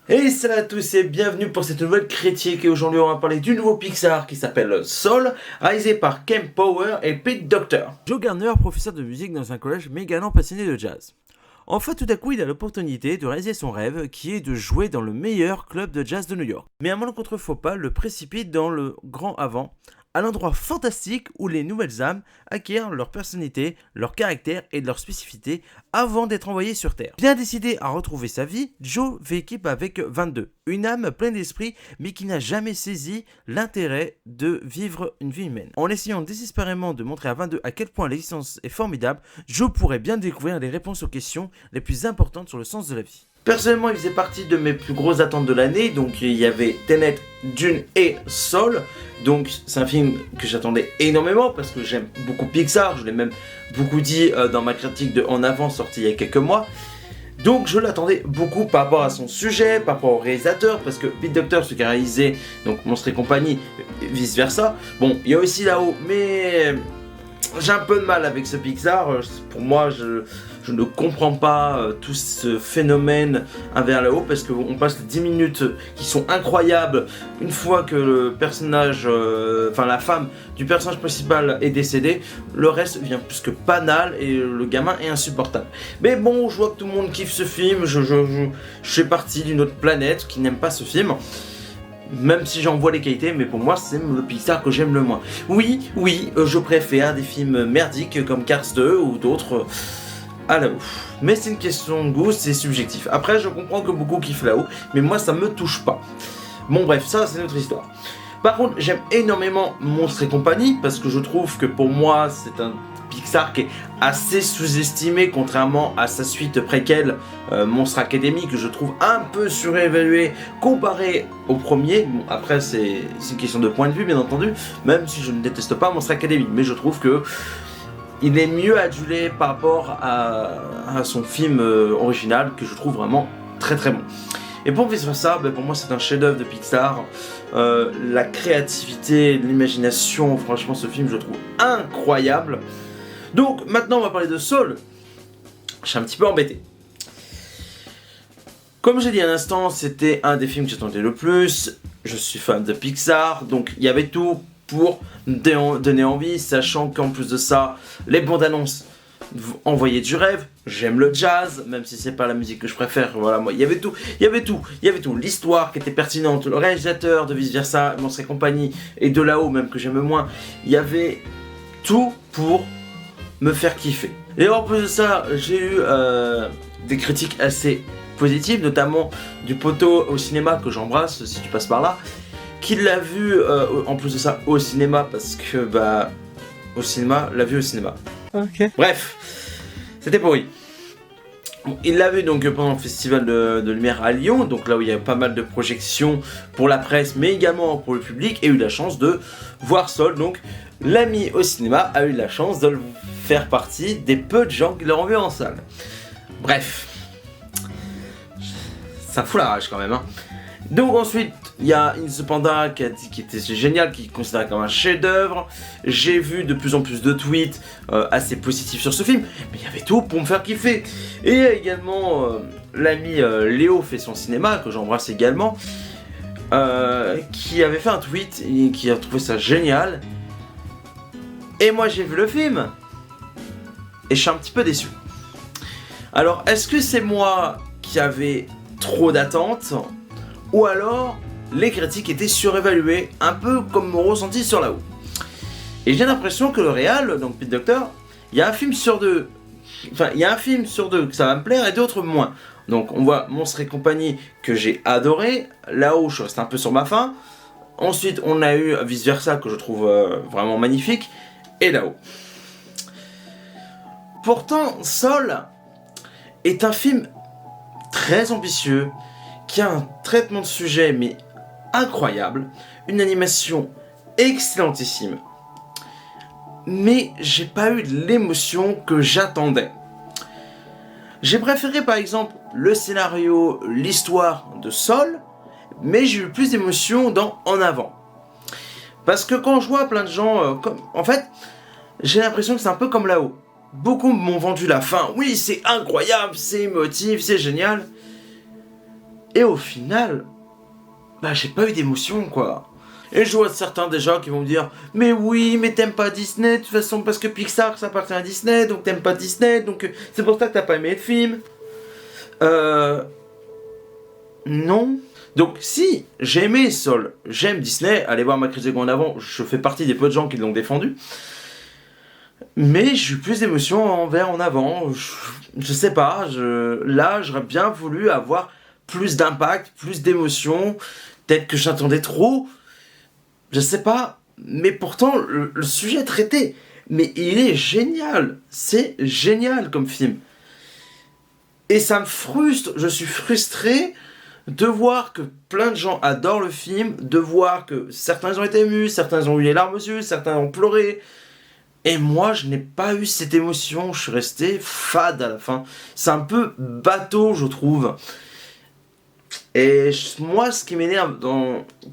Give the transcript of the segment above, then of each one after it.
Et salut à tous et bienvenue pour cette nouvelle critique. Et aujourd'hui on va parler du nouveau Pixar qui s'appelle Soul, réalisé par Ken Power et Pete Docter. Joe Garner, professeur de musique dans un collège mais également passionné de jazz. Enfin, tout à coup, il a l'opportunité de réaliser son rêve, qui est de jouer dans le meilleur club de jazz de New York. Mais un malencontreux faux pas le précipite dans le grand avant, à l'endroit fantastique où les nouvelles âmes acquièrent leur personnalité, leur caractère et leur spécificité avant d'être envoyées sur Terre. Bien décidé à retrouver sa vie, Joe fait équipe avec 22, une âme pleine d'esprit mais qui n'a jamais saisi l'intérêt de vivre une vie humaine. En essayant désespérément de montrer à 22 à quel point l'existence est formidable, Joe pourrait bien découvrir les réponses aux questions les plus importantes sur le sens de la vie. Personnellement, il faisait partie de mes plus grosses attentes de l'année. Donc, il y avait Tenet, Dune et Soul. Donc, c'est un film que j'attendais énormément parce que j'aime beaucoup Pixar. Je l'ai même beaucoup dit dans ma critique de En Avant sortie il y a quelques mois. Donc, je l'attendais beaucoup par rapport à son sujet, par rapport au réalisateur, parce que Pete Docter, ce qui a réalisé donc Monstres et compagnie, vice versa. Bon, il y a aussi là-haut, mais j'ai un peu de mal avec ce Pixar. Pour moi, je ne comprends pas tout ce phénomène vers là haut parce qu'on passe 10 minutes qui sont incroyables une fois que le personnage, enfin la femme du personnage principal est décédée. Le reste vient plus que banal et le gamin est insupportable. Mais bon, je vois que tout le monde kiffe ce film. Je fais partie d'une autre planète qui n'aime pas ce film. Même si j'en vois les qualités, mais pour moi c'est le Pixar que j'aime le moins. Oui, je préfère des films merdiques comme Cars 2 ou d'autres à là-haut. Mais c'est une question de goût, c'est subjectif. Après, je comprends que beaucoup kiffent là-haut, mais moi ça me touche pas. Bon bref, ça c'est notre histoire. Par contre, j'aime énormément Monstres et compagnie parce que je trouve que pour moi c'est un Pixar qui est assez sous-estimé contrairement à sa suite préquelle Monster Academy que je trouve un peu surévalué comparé au premier. Bon, après c'est une question de point de vue bien entendu, même si je ne déteste pas Monster Academy, mais je trouve que il est mieux adulé par rapport à son film original que je trouve vraiment très très bon. Et pour vice versa, pour moi c'est un chef-d'œuvre de Pixar. La créativité, l'imagination, franchement ce film je le trouve incroyable. Donc maintenant on va parler de Soul. Je suis un petit peu embêté. Comme j'ai dit à l'instant, c'était un des films que j'attendais le plus. Je suis fan de Pixar, donc il y avait tout pour donner envie, sachant qu'en plus de ça, les bandes annonces envoyaient du rêve. J'aime le jazz, même si c'est pas la musique que je préfère. Voilà, moi, il y avait tout. L'histoire qui était pertinente, le réalisateur de vice versa, Monstres et compagnie, et de là-haut même que j'aime moins. Il y avait tout pour me faire kiffer. Et en plus de ça, j'ai eu des critiques assez positives, notamment du poteau au cinéma que j'embrasse si tu passes par là, qui l'a vu en plus de ça au cinéma parce que au cinéma, l'a vu au cinéma. Ok. Bref, c'était pourri. Bon, il l'a vu donc pendant le festival de lumière à Lyon, donc là où il y a pas mal de projections pour la presse, mais également pour le public, et eu la chance de voir Soul. Donc l'ami au cinéma a eu la chance de le faire partie des peu de gens qui l'ont vu en salle. Bref, ça fout la rage quand même. Hein. Donc ensuite, il y a Into Panda qui a dit qu'il était génial, qui est considéré comme un chef-d'œuvre. J'ai vu de plus en plus de tweets assez positifs sur ce film, mais il y avait tout pour me faire kiffer. Et également l'ami Léo fait son cinéma, que j'embrasse également, qui avait fait un tweet et qui a trouvé ça génial. Et moi j'ai vu le film et je suis un petit peu déçu. Alors est-ce que c'est moi qui avais trop d'attentes ou alors les critiques étaient surévaluées, un peu comme mon ressenti sur là-haut. Et j'ai l'impression que le réal, donc Pete Docter, il y a un film sur deux. Enfin, il y a un film sur deux que ça va me plaire et d'autres moins. Donc on voit Monstres et compagnie que j'ai adoré. Là-haut, je reste un peu sur ma faim. Ensuite, on a eu vice versa que je trouve vraiment magnifique. Et là-haut. Pourtant, Soul est un film très ambitieux, qui a un traitement de sujet mais incroyable, une animation excellentissime. Mais j'ai pas eu l'émotion que j'attendais. J'ai préféré par exemple le scénario, l'histoire de Soul, mais j'ai eu plus d'émotion dans En Avant. Parce que quand je vois plein de gens, en fait, j'ai l'impression que c'est un peu comme là-haut. Beaucoup m'ont vendu la fin. Oui, c'est incroyable, c'est émotif, c'est génial. Et au final, j'ai pas eu d'émotion, quoi. Et je vois certains déjà qui vont me dire « Mais oui, mais t'aimes pas Disney, de toute façon, parce que Pixar, ça appartient à Disney, donc t'aimes pas Disney, donc c'est pour ça que t'as pas aimé le film. » Non. Donc si, j'ai aimé Soul, j'aime Disney, allez voir ma critique en avant, je fais partie des peu de gens qui l'ont défendu. Mais j'ai eu plus d'émotions envers en avant, je sais pas, là j'aurais bien voulu avoir plus d'impact, plus d'émotions, peut-être que j'attendais trop, je sais pas, mais pourtant le sujet est traité, mais il est génial, c'est génial comme film. Et ça me frustre, je suis frustré de voir que plein de gens adorent le film, de voir que certains ont été émus, certains ont eu les larmes aux yeux, certains ont pleuré. Et moi, je n'ai pas eu cette émotion, je suis resté fade à la fin. C'est un peu bateau, je trouve. Et moi, ce qui m'énerve,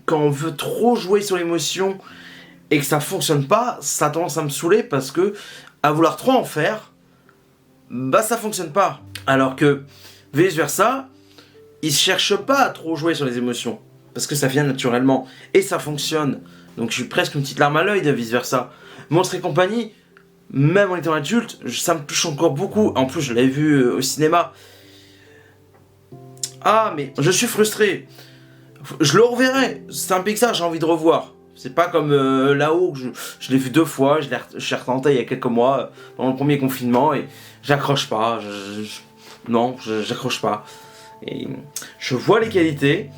quand on veut trop jouer sur l'émotion et que ça fonctionne pas, ça a tendance à me saouler parce que, à vouloir trop en faire, ça fonctionne pas. Alors que, vice versa, ils cherchent pas à trop jouer sur les émotions, parce que ça vient naturellement, et ça fonctionne. Donc je suis presque une petite larme à l'œil de vice versa. Monstres et compagnie, même en étant adulte, ça me touche encore beaucoup. En plus, je l'avais vu au cinéma. Ah, mais je suis frustré. Je le reverrai. C'est un Pixar, j'ai envie de revoir. C'est pas comme là-haut, je l'ai vu 2 fois, je l'ai retenté il y a quelques mois, pendant le premier confinement, et j'accroche pas. Non, j'accroche pas. Et je vois les qualités,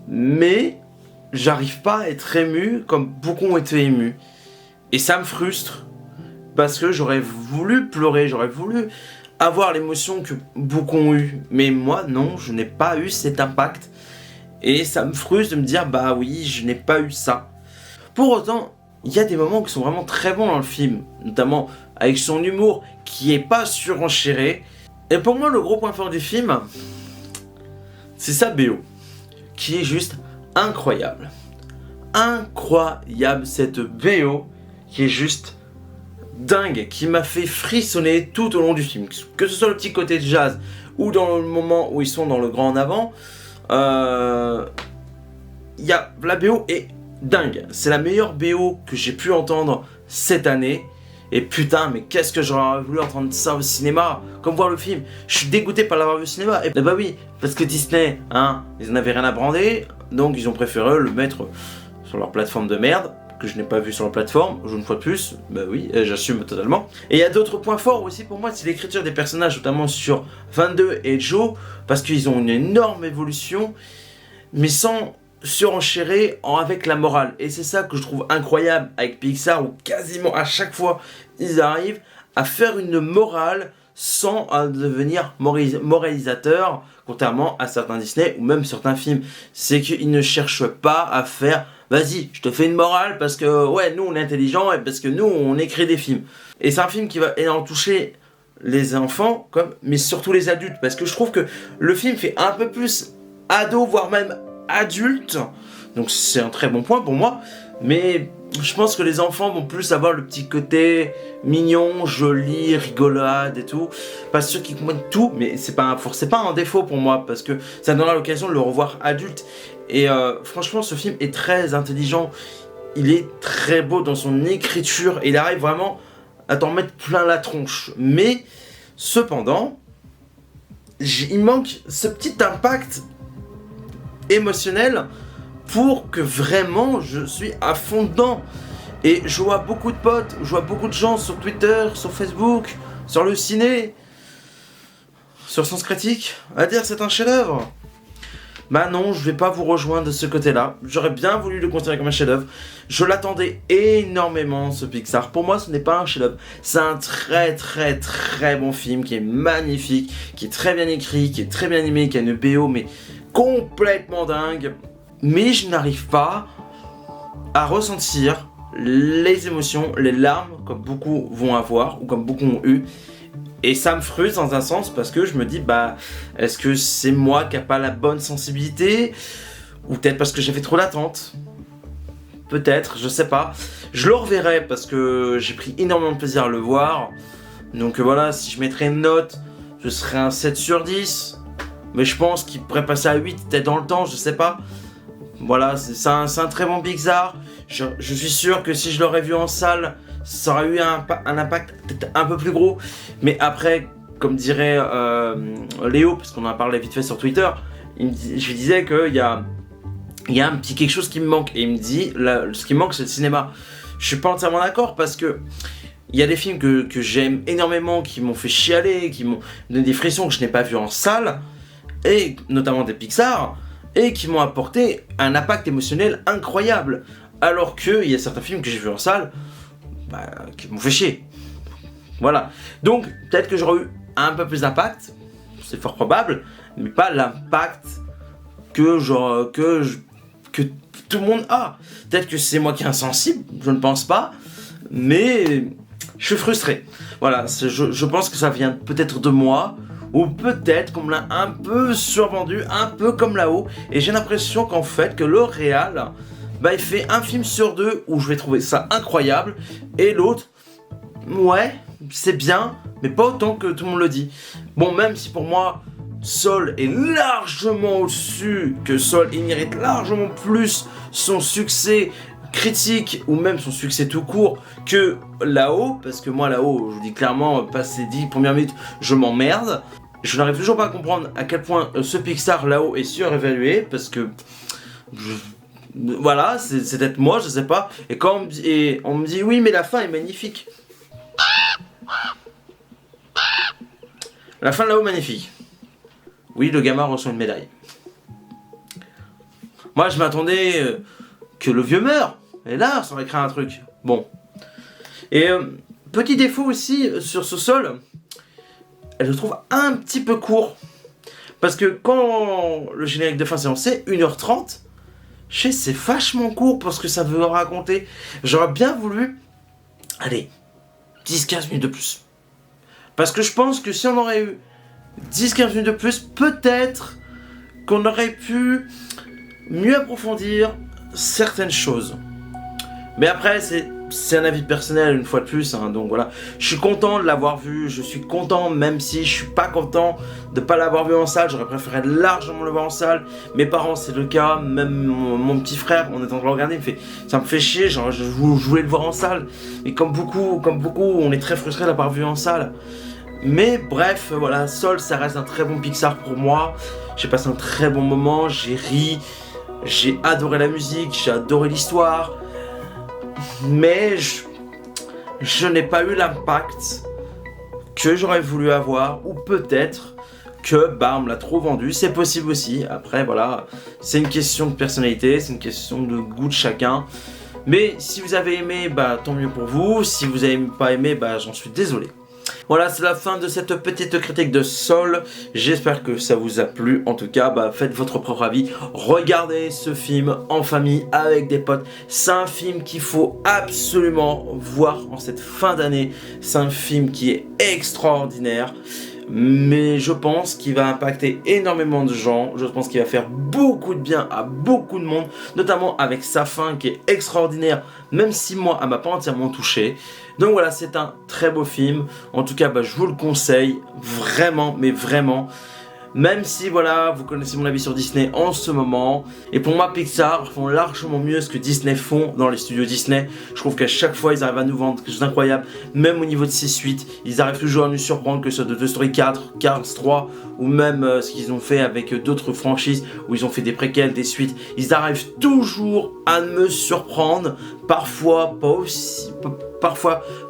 mais j'arrive pas à être ému comme beaucoup ont été émus. Et ça me frustre, parce que j'aurais voulu pleurer, j'aurais voulu avoir l'émotion que beaucoup ont eu. Mais moi, non, je n'ai pas eu cet impact. Et ça me frustre de me dire, oui, je n'ai pas eu ça. Pour autant, il y a des moments qui sont vraiment très bons dans le film, notamment avec son humour qui est pas surenchéré. Et pour moi, le gros point fort du film, c'est sa BO, qui est juste incroyable. Incroyable, cette BO qui est juste dingue, qui m'a fait frissonner tout au long du film. Que ce soit le petit côté jazz, ou dans le moment où ils sont dans le grand en avant, la BO est dingue. C'est la meilleure BO que j'ai pu entendre cette année. Et putain, mais qu'est-ce que j'aurais voulu entendre ça au cinéma, comme voir le film. Je suis dégoûté par l'avoir vu au cinéma. Et oui, parce que Disney, ils en avaient rien à brander, donc ils ont préféré le mettre sur leur plateforme de merde, que je n'ai pas vu sur leur plateforme, une fois de plus, oui, j'assume totalement. Et il y a d'autres points forts aussi pour moi, c'est l'écriture des personnages, notamment sur 22 et Joe, parce qu'ils ont une énorme évolution, mais sans surenchérer avec la morale. Et c'est ça que je trouve incroyable avec Pixar, où quasiment à chaque fois ils arrivent à faire une morale sans devenir moralisateur, contrairement à certains Disney ou même certains films. C'est qu'ils ne cherchent pas à faire vas-y, je te fais une morale parce que ouais, nous on est intelligents et parce que nous on écrit des films. Et c'est un film qui va énormément toucher les enfants, mais surtout les adultes, parce que je trouve que le film fait un peu plus ado, voire même adulte, donc c'est un très bon point pour moi, mais je pense que les enfants vont plus avoir le petit côté mignon, joli, rigolade et tout, pas sûr qu'ils comprennent tout, mais c'est pas un défaut pour moi, parce que ça donnera l'occasion de le revoir adulte, et franchement ce film est très intelligent, il est très beau dans son écriture, et il arrive vraiment à t'en mettre plein la tronche, mais cependant, il manque ce petit impact émotionnel pour que vraiment je suis à fond dedans. Et je vois beaucoup de potes, je vois beaucoup de gens sur Twitter, sur Facebook, sur le ciné, sur Sens Critique, à dire c'est un chef-d'œuvre. Non, je vais pas vous rejoindre de ce côté-là. J'aurais bien voulu le considérer comme un chef-d'œuvre. Je l'attendais énormément, ce Pixar. Pour moi, ce n'est pas un chef-d'œuvre. C'est un très très très bon film qui est magnifique, qui est très bien écrit, qui est très bien animé, qui a une BO mais complètement dingue. Mais je n'arrive pas à ressentir les émotions, les larmes comme beaucoup vont avoir ou comme beaucoup ont eu. Et ça me frustre dans un sens parce que je me dis est-ce que c'est moi qui n'ai pas la bonne sensibilité, ou peut-être parce que j'ai fait trop d'attentes, peut-être, je sais pas. Je le reverrai parce que j'ai pris énormément de plaisir à le voir. Donc voilà, si je mettrais une note, je serais un 7 sur 10. mais je pense qu'il pourrait passer à 8, peut-être dans le temps, je sais pas. Voilà, c'est un très bon Pixar. Je suis sûr que si je l'aurais vu en salle, ça aurait eu un impact peut-être un peu plus gros. Mais après, comme dirait Léo, parce qu'on en a parlé vite fait sur Twitter, je lui disais qu'il y a un petit quelque chose qui me manque. Et il me dit, ce qui me manque, c'est le cinéma. Je suis pas entièrement d'accord parce que il y a des films que j'aime énormément, qui m'ont fait chialer, qui m'ont donné des frissons que je n'ai pas vus en salle, et notamment des Pixar, et qui m'ont apporté un impact émotionnel incroyable. Alors qu'il y a certains films que j'ai vus en salle, qui m'ont fait chier. Voilà. Donc, peut-être que j'aurais eu un peu plus d'impact, c'est fort probable, mais pas l'impact que tout le monde a. Peut-être que c'est moi qui est insensible, je ne pense pas, mais je suis frustré. Voilà, je pense que ça vient peut-être de moi, ou peut-être qu'on me l'a un peu survendu, un peu comme là-haut, et j'ai l'impression qu'en fait, que le réal, il fait un film sur 2 où je vais trouver ça incroyable, et l'autre, ouais, c'est bien, mais pas autant que tout le monde le dit. Bon, même si pour moi, Soul est largement au-dessus que Soul, il mérite largement plus son succès critique ou même son succès tout court que là-haut, parce que moi là-haut, je vous dis clairement, passé 10 premières minutes, je m'emmerde. Je n'arrive toujours pas à comprendre à quel point ce Pixar là-haut est surévalué, parce que voilà, c'est peut-être moi, je sais pas. Et quand on me dit oui, mais la fin est magnifique. La fin de là-haut magnifique. Oui, le gamin reçoit une médaille. Moi, je m'attendais que le vieux meure. Et là, ça aurait créé un truc. Bon. Et petit défaut aussi sur ce sol, je le trouve un petit peu court. Parce que quand le générique de fin s'est lancé, 1h30, je sais, c'est vachement court pour ce que ça veut raconter. J'aurais bien voulu, allez, 10-15 minutes de plus. Parce que je pense que si on aurait eu 10-15 minutes de plus, peut-être qu'on aurait pu mieux approfondir certaines choses. Mais après, c'est un avis personnel une fois de plus, hein, donc voilà. Je suis content de l'avoir vu, je suis content même si je suis pas content de pas l'avoir vu en salle. J'aurais préféré largement le voir en salle. Mes parents, c'est le cas, même mon petit frère, on est en train de le regarder, il me fait, ça me fait chier, genre je voulais le voir en salle. Et comme beaucoup, on est très frustré de l'avoir vu en salle. Mais bref, voilà, Soul, ça reste un très bon Pixar pour moi. J'ai passé un très bon moment, j'ai ri, j'ai adoré la musique, j'ai adoré l'histoire. Mais je n'ai pas eu l'impact que j'aurais voulu avoir, ou peut-être que on me l'a trop vendu, c'est possible aussi. Après voilà, c'est une question de personnalité, c'est une question de goût de chacun. Mais si vous avez aimé, tant mieux pour vous. Si vous n'avez pas aimé, j'en suis désolé. Voilà, c'est la fin de cette petite critique de Soul. J'espère que ça vous a plu. En tout cas, faites votre propre avis. Regardez ce film en famille avec des potes. C'est un film qu'il faut absolument voir en cette fin d'année. C'est un film qui est extraordinaire. Mais je pense qu'il va impacter énormément de gens. Je pense qu'il va faire beaucoup de bien à beaucoup de monde, notamment avec sa fin qui est extraordinaire, même si moi elle m'a pas entièrement touché. Donc voilà, c'est un très beau film. En tout cas, je vous le conseille vraiment, mais vraiment. Même si voilà, vous connaissez mon avis sur Disney en ce moment. Et pour moi, Pixar font largement mieux ce que Disney font dans les studios Disney. Je trouve qu'à chaque fois, ils arrivent à nous vendre quelque chose d'incroyable. Même au niveau de ces suites, ils arrivent toujours à nous surprendre, que ce soit de Toy Story 4, Cars 3, ou même ce qu'ils ont fait avec d'autres franchises, où ils ont fait des préquels, des suites. Ils arrivent toujours à me surprendre. Parfois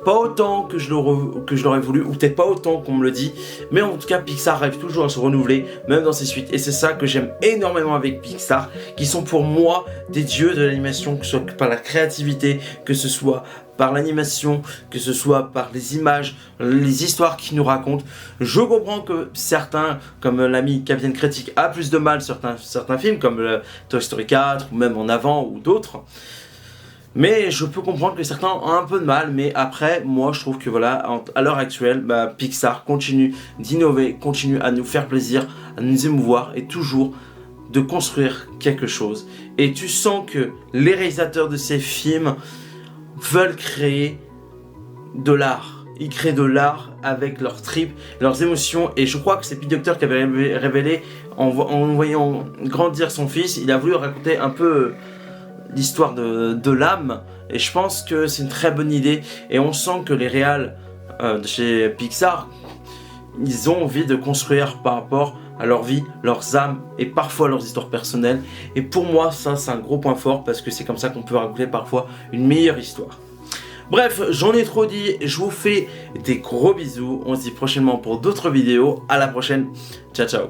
pas autant que je l'aurais voulu, ou peut-être pas autant qu'on me le dit, mais en tout cas Pixar arrive toujours à se renouveler, même dans ses suites, et c'est ça que j'aime énormément avec Pixar, qui sont pour moi des dieux de l'animation, que ce soit par la créativité, que ce soit par l'animation, que ce soit par les images, les histoires qu'ils nous racontent. Je comprends que certains, comme l'ami Capitaine Critique, a plus de mal sur certains films, comme Toy Story 4, ou même En Avant, ou d'autres. Mais je peux comprendre que certains ont un peu de mal, mais après, moi je trouve que voilà, à l'heure actuelle, Pixar continue d'innover, continue à nous faire plaisir, à nous émouvoir et toujours de construire quelque chose. Et tu sens que les réalisateurs de ces films veulent créer de l'art. ils créent de l'art avec leurs tripes, leurs émotions. Et je crois que c'est Pete Docter qui avait révélé, en voyant grandir son fils, il a voulu raconter un peu l'histoire de l'âme. Et je pense que c'est une très bonne idée. Et on sent que les réals de chez Pixar, ils ont envie de construire par rapport à leur vie, leurs âmes et parfois leurs histoires personnelles. Et pour moi, ça c'est un gros point fort parce que c'est comme ça qu'on peut raconter parfois une meilleure histoire. Bref, j'en ai trop dit, je vous fais des gros bisous. On se dit prochainement pour d'autres vidéos. À la prochaine, ciao ciao.